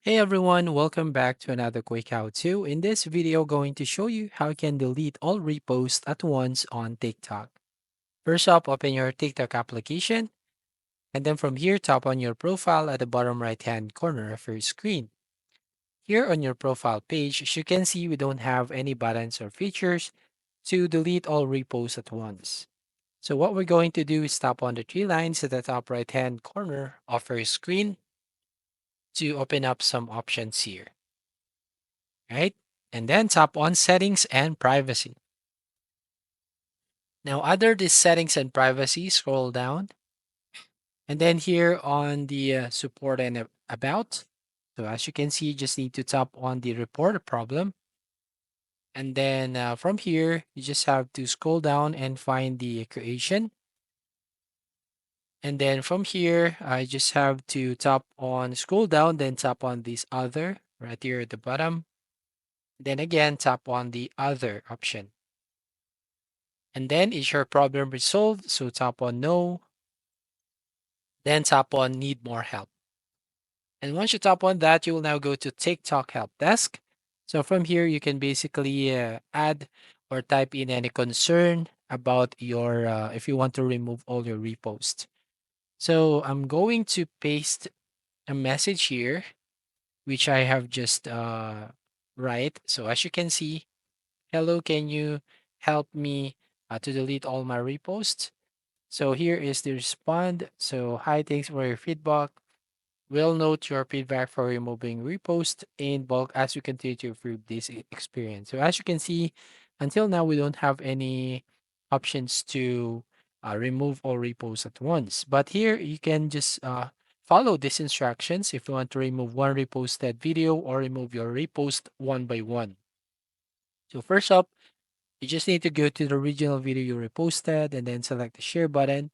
Hey everyone, welcome back to another quick how-to. In this video, going to show you how you can delete all reposts at once on TikTok. First up, open your TikTok application, and then from here, tap on your profile at the bottom right-hand corner of your screen. Here on your profile page, as you can see, we don't have any buttons or features to delete all reposts at once. So what we're going to do is tap on the three lines at the top right-hand corner of your screen to open up some options here. Right? And then tap on settings and privacy. Now, under the settings and privacy, scroll down. And then here on the support and about. So as you can see, you just need to tap on the report a problem. And then from here, you just have to scroll down and find the creation. And then from here, I just have to tap on scroll down, then tap on this other right here at the bottom. Then again, tap on the other option. And then is your problem resolved? So tap on no, then tap on need more help. And once you tap on that, you will now go to TikTok help desk. So from here, you can basically add or type in any concern about your, if you want to remove all your reposts. So I'm going to paste a message here, which I have just write. So as you can see, hello, can you help me to delete all my reposts? So here is the respond. So hi, thanks for your feedback. We'll note your feedback for removing repost in bulk as we continue to improve this experience. So as you can see, until now we don't have any options to remove all reposts at once. But here you can just follow these instructions if you want to remove one reposted video or remove your repost one by one. So first up, you just need to go to the original video you reposted and then select the share button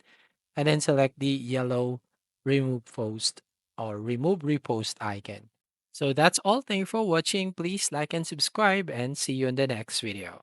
and then select the yellow remove post or remove repost icon. So that's all. Thank you for watching. Please like and subscribe and see you in the next video.